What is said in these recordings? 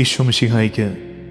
ഈശോ മിശിഹായ്ക്ക്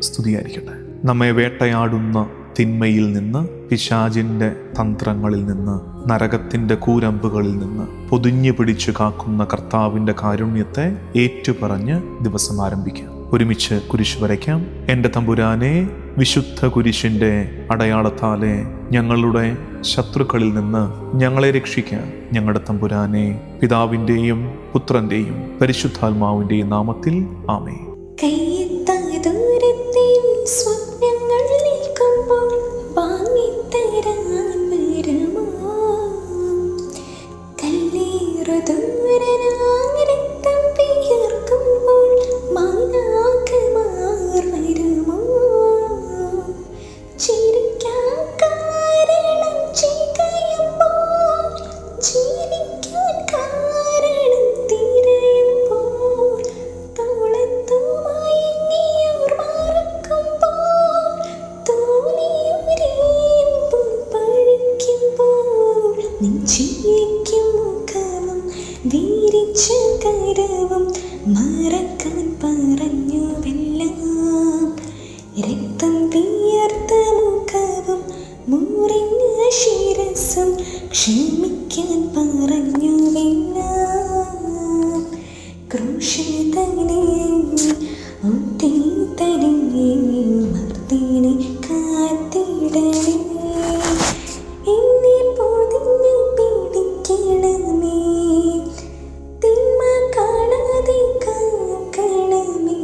സ്തുതിയായിരിക്കട്ടെ. നമ്മെ വേട്ടയാടുന്ന തിന്മയിൽ നിന്ന്, പിശാചിൻ്റെ തന്ത്രങ്ങളിൽ നിന്ന്, നരകത്തിൻ്റെ കൂരമ്പുകളിൽ നിന്ന് പൊതിഞ്ഞു പിടിച്ചു കാക്കുന്ന കർത്താവിൻ്റെ കാരുണ്യത്തെ ഏറ്റുപറഞ്ഞ് ദിവസം ആരംഭിക്കാം. ഒരുമിച്ച് കുരിശ് വരയ്ക്കാം. എൻ്റെ തമ്പുരാനെ, വിശുദ്ധ കുരിശിൻ്റെ അടയാളത്താലെ ഞങ്ങളുടെ ശത്രുക്കളിൽ നിന്ന് ഞങ്ങളെ രക്ഷിക്കാൻ. ഞങ്ങളുടെ തമ്പുരാനെ, പിതാവിൻ്റെയും പുത്രൻ്റെയും പരിശുദ്ധാത്മാവിൻ്റെയും നാമത്തിൽ ആമേൻ. കയ്യെത്താദൂരത്തിൽ സ്വപ്നങ്ങൾ നിൽക്കുമ്പോൾ വാങ്ങിത്തരാൻ വരുമോ? കല്ലേറുദൂരനായി രക്തം വിയർക്കുമ്പോൾ മാലാഖമാർ വരുമോ? ചിരിക്കാൻ കാരണം ചികയുമ്പോൾ, ജീവിക്കാൻ കാരണം തിരയുമ്പോൾ, മറക്കാൻ പറഞ്ഞുവെല്ലാം, രക്തം വിയർത്ത മുഖവും മുറിഞ്ഞ ശിരസും ക്ഷമിക്കാൻ പറഞ്ഞുവെല്ലാം. ക്രൂശിതനെ ഒട്ടിത്തരിഞ്ഞേ മർദ്ദിനെ കാത്തിടണേ, എന്നെ പൊതിഞ്ഞു പിടിക്കണമേ, തിന്മ കാണാതെ കാക്കണമേ.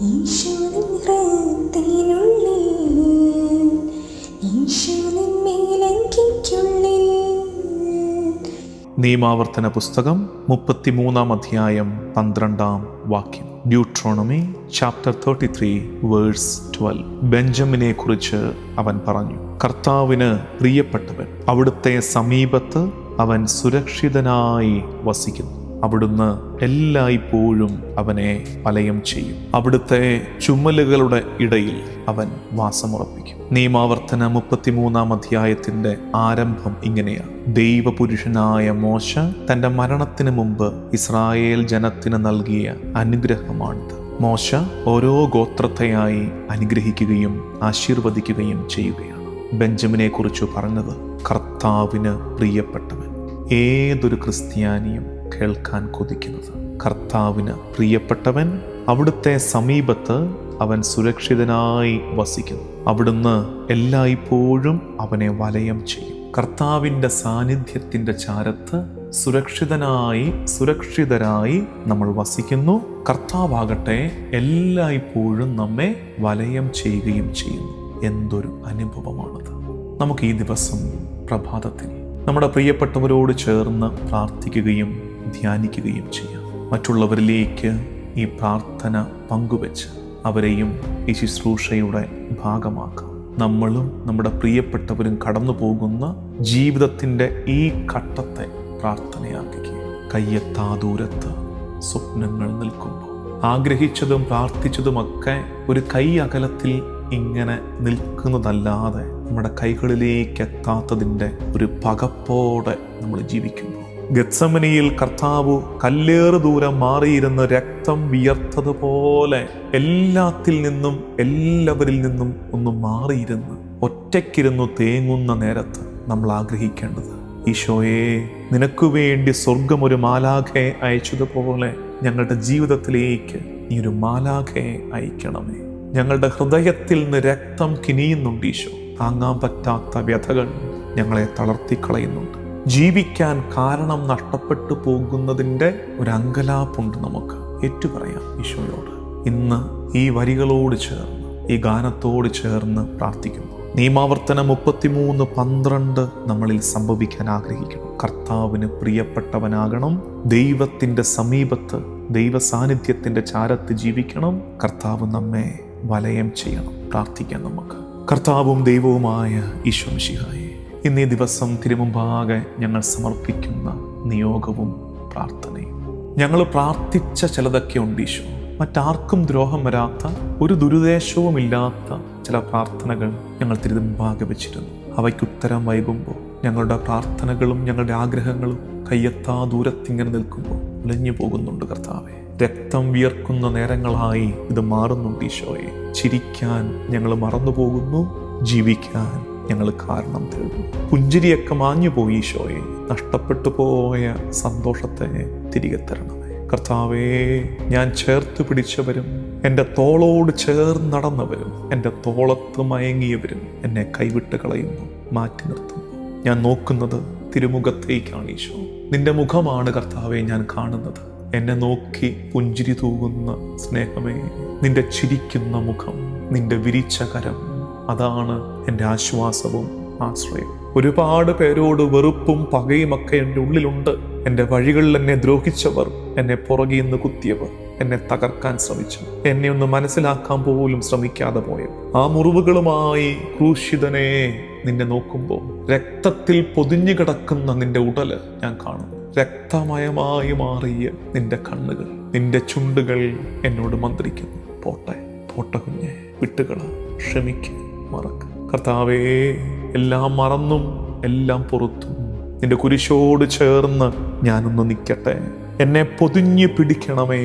ഈശോനിൻ ഹൃദയത്തിനുള്ളിൽ, ഈശോനിൻ മേലങ്കിക്കുള്ളിൽ. നിയമാവർത്തന പുസ്തകം 33 അധ്യായം 12 വാക്യം. Deuteronomy chapter 33 verse 12. ബെഞ്ചമിനെ കുറിച്ച് അവൻ പറഞ്ഞു, കർത്താവിന് പ്രിയപ്പെട്ടവൻ, അവിടുത്തെ സമീപത്ത് അവൻ സുരക്ഷിതനായി വസിക്കുന്നു. അവിടുന്ന് എല്ലായ്പ്പോഴും അവനെ വലയം ചെയ്യും. അവിടുത്തെ ചുമലുകളുടെ ഇടയിൽ അവൻ വാസമുറപ്പിക്കും. നിയമാവർത്തന 33 അധ്യായത്തിന്റെ ആരംഭം ഇങ്ങനെയാണ്. ദൈവപുരുഷനായ മോശ തന്റെ മരണത്തിന് മുമ്പ് ഇസ്രായേൽ ജനത്തിന് നൽകിയ അനുഗ്രഹമാണിത്. മോശ ഓരോ ഗോത്രത്തെയായി അനുഗ്രഹിക്കുകയും ആശീർവദിക്കുകയും ചെയ്യുകയാണ്. ബെഞ്ചമിനെ കുറിച്ച് പറഞ്ഞത്, കർത്താവിന് പ്രിയപ്പെട്ടവൻ. ഏതൊരു ക്രിസ്ത്യാനിയും കേൾക്കാൻ കൊതിക്കുന്നത്, കർത്താവിന് പ്രിയപ്പെട്ടവൻ, അവിടുത്തെ സമീപത്ത് അവൻ സുരക്ഷിതനായി വസിക്കുന്നു. അവിടുന്ന് എല്ലായ്പ്പോഴും അവനെ വലയം ചെയ്യും. കർത്താവിൻ്റെ സാന്നിധ്യത്തിൻ്റെ ചാരത്ത് സുരക്ഷിതരായി നമ്മൾ വസിക്കുന്നു. കർത്താവാകട്ടെ എല്ലായ്പ്പോഴും നമ്മെ വലയം ചെയ്യുകയും ചെയ്യുന്നു. എന്തൊരു അനുഭവമാണത്! നമുക്ക് ഈ ദിവസം പ്രഭാതത്തിൽ നമ്മുടെ പ്രിയപ്പെട്ടവരോട് ചേർന്ന് പ്രാർത്ഥിക്കുകയും ധ്യാനിക്കുകയും ചെയ്യാം. മറ്റുള്ളവരിലേക്ക് ഈ പ്രാർത്ഥന പങ്കുവെച്ച് അവരെയും ഈ ശുശ്രൂഷയുടെ ഭാഗമാക്കാം. നമ്മളും നമ്മുടെ പ്രിയപ്പെട്ടവരും കടന്നു പോകുന്ന ജീവിതത്തിൻ്റെ ഈ ഘട്ടത്തെ പ്രാർത്ഥനയാക്കുക. കയ്യെത്താ ദൂരത്ത് സ്വപ്നങ്ങൾ നിൽക്കുമ്പോൾ, ആഗ്രഹിച്ചതും പ്രാർത്ഥിച്ചതുമൊക്കെ ഒരു കൈ അകലത്തിൽ ഇങ്ങനെ നിൽക്കുന്നതല്ലാതെ നമ്മുടെ കൈകളിലേക്ക് എത്താത്തതിൻ്റെ ഒരു പകപ്പോടെ നമ്മൾ ജീവിക്കുമ്പോൾ, ഗത്സമനിയിൽ കർത്താവ് കല്ലേറ് ദൂരം മാറിയിരുന്ന് രക്തം വിയർത്തതുപോലെ എല്ലാത്തിൽ നിന്നും എല്ലാവരിൽ നിന്നും ഒന്ന് മാറിയിരുന്ന് ഒറ്റയ്ക്കിരുന്നു തേങ്ങുന്ന നേരത്ത് നമ്മൾ ആഗ്രഹിക്കേണ്ടത്, ഈശോയെ, നിനക്കു വേണ്ടി സ്വർഗം ഒരു മാലാഖയെ അയച്ചതുപോലെ ഞങ്ങളുടെ ജീവിതത്തിലേക്ക് നീ ഒരു മാലാഖയെ അയക്കണമേ. ഞങ്ങളുടെ ഹൃദയത്തിൽ നിന്ന് രക്തം കിനിയുന്നുണ്ട് ഈശോ. താങ്ങാൻ പറ്റാത്ത വ്യഥകൾ ഞങ്ങളെ തളർത്തിക്കളയുന്നുണ്ട്. ജീവിക്കാൻ കാരണം നഷ്ടപ്പെട്ടു പോകുന്നതിൻ്റെ ഒരു അങ്കലാപ്പുണ്ട്. നമുക്ക് ഏറ്റുപറയാം ഈശോയോട്. ഇന്ന് ഈ വരികളോട് ചേർന്ന്, ഈ ഗാനത്തോട് ചേർന്ന് പ്രാർത്ഥിക്കുന്നു. നിയമാവർത്തനം 33:12 നമ്മളിൽ സംഭവിക്കാൻ ആഗ്രഹിക്കണം. കർത്താവിന് പ്രിയപ്പെട്ടവനാകണം, ദൈവത്തിൻ്റെ സമീപത്ത്, ദൈവ സാന്നിധ്യത്തിൻ്റെ ചാരത്ത് ജീവിക്കണം. കർത്താവ് നമ്മെ വലയം ചെയ്യണം. പ്രാർത്ഥിക്കാം നമുക്ക്. കർത്താവും ദൈവവുമായ ഈശോ മിശിഹായേ, ഇന്നീ ദിവസം തിരുമുമ്പാകെ ഞങ്ങൾ സമർപ്പിക്കുന്ന നിയോഗവും പ്രാർത്ഥനയും, ഞങ്ങൾ പ്രാർത്ഥിച്ച ചിലതൊക്കെ ഉണ്ട് ഈശോ. മറ്റാർക്കും ദ്രോഹം വരാത്ത, ഒരു ദുരുദ്ദേശവുമില്ലാത്ത ചില പ്രാർത്ഥനകൾ ഞങ്ങൾ തിരുമുമ്പാകെ വെച്ചിരുന്നു. അവയ്ക്കുത്തരം വൈകുമ്പോൾ ഞങ്ങളുടെ പ്രാർത്ഥനകളും ഞങ്ങളുടെ ആഗ്രഹങ്ങളും കയ്യെത്താ ദൂരത്തിങ്ങനെ നിൽക്കുമ്പോൾ ഉലഞ്ഞു പോകുന്നുണ്ട്. കർത്താവേ, രക്തം വിയർക്കുന്ന നേരങ്ങളായി ഇത് മാറുന്നുണ്ട് ഈശോയെ. ചിരിക്കാൻ ഞങ്ങൾ മറന്നുപോകുന്നു, ജീവിക്കാൻ ഞങ്ങൾ കാരണം തേടുന്നു. പുഞ്ചിരിയൊക്കെ മാഞ്ഞുപോയി ഈശോയെ. നഷ്ടപ്പെട്ടു പോയ സന്തോഷത്തെ തിരികെ തരണമേ കർത്താവേ. ഞാൻ ചേർത്ത് പിടിച്ചവരും എൻ്റെ തോളോട് ചേർന്ന് നടന്നവരും എൻ്റെ തോളത്ത് മയങ്ങിയവരും എന്നെ കൈവിട്ട് കളയുന്നു, മാറ്റി നിർത്തുന്നു. ഞാൻ നോക്കുന്നത് തിരുമുഖത്തേക്കാണ് ഈശോ. നിന്റെ മുഖമാണ് കർത്താവെ ഞാൻ കാണുന്നത്. എന്നെ നോക്കി പുഞ്ചിരി തൂകുന്ന സ്നേഹമേ, നിന്റെ ചിരിക്കുന്ന മുഖം, നിന്റെ വിരിച്ച കരം, അതാണ് എൻ്റെ ആശ്വാസവും ആശ്രയം. ഒരുപാട് പേരോട് വെറുപ്പും പകയുമൊക്കെ എൻ്റെ ഉള്ളിലുണ്ട്. എൻ്റെ വഴികളിൽ എന്നെ ദ്രോഹിച്ചവർ, എന്നെ പുറകിൽ നിന്ന് കുത്തിയവർ, എന്നെ തകർക്കാൻ ശ്രമിച്ചു, എന്നെ ഒന്ന് മനസ്സിലാക്കാൻ പോലും ശ്രമിക്കാതെ പോയത്. ആ മുറിവുകളുമായി ക്രൂശിതനെ നിന്നെ നോക്കുമ്പോൾ രക്തത്തിൽ പൊതിഞ്ഞു കിടക്കുന്ന നിന്റെ ഉടല് ഞാൻ കാണുന്നു. രക്തമയമായി മാറിയ നിന്റെ കണ്ണുകൾ, നിന്റെ ചുണ്ടുകൾ എന്നോട് മന്ത്രിക്കുന്നു. പോട്ടെ പോട്ടെ കുഞ്ഞെ, വിട്ടുകള, ക്ഷമിക്ക്, മറക്ക്. കർത്താവേ, എല്ലാം മറന്നും എല്ലാം പുറത്തും നിന്റെ കുരിശോട് ചേർന്ന് ഞാനൊന്ന് നിൽക്കട്ടെ. എന്നെ പൊതിഞ്ഞു പിടിക്കണമേ,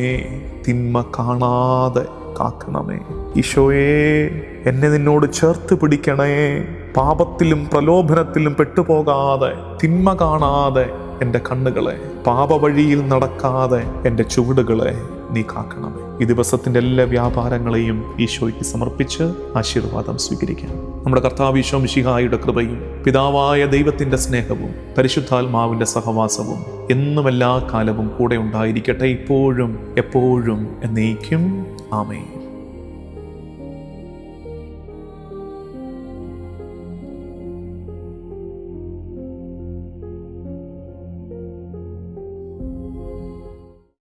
തിന്മ കാണാതെ കാക്കണമേ. ഈശോയെ, എന്നെ നിന്നോട് ചേർത്ത് പിടിക്കണേ. പാപത്തിലും പ്രലോഭനത്തിലും പെട്ടുപോകാതെ, തിന്മ കാണാതെ എൻ്റെ കണ്ണുകളെ, പാപവഴിയിൽ നടക്കാതെ എൻ്റെ ചുവടുകളെ നീ കാക്കണമേ. ഈ ദിവസത്തിൻ്റെ എല്ലാ വ്യാപാരങ്ങളെയും ഈശോയ്ക്ക് സമർപ്പിച്ച് ആശീർവാദം സ്വീകരിക്കാം. നമ്മുടെ കർത്താവ് ഈശോ മിശിഹായുടെ കൃപയും പിതാവായ ദൈവത്തിൻ്റെ സ്നേഹവും പരിശുദ്ധാത്മാവിൻ്റെ സഹവാസവും എന്നും എല്ലാ കാലവും കൂടെ ഉണ്ടായിരിക്കട്ടെ, ഇപ്പോഴും എപ്പോഴും എന്നേക്കും. ആമേൻ.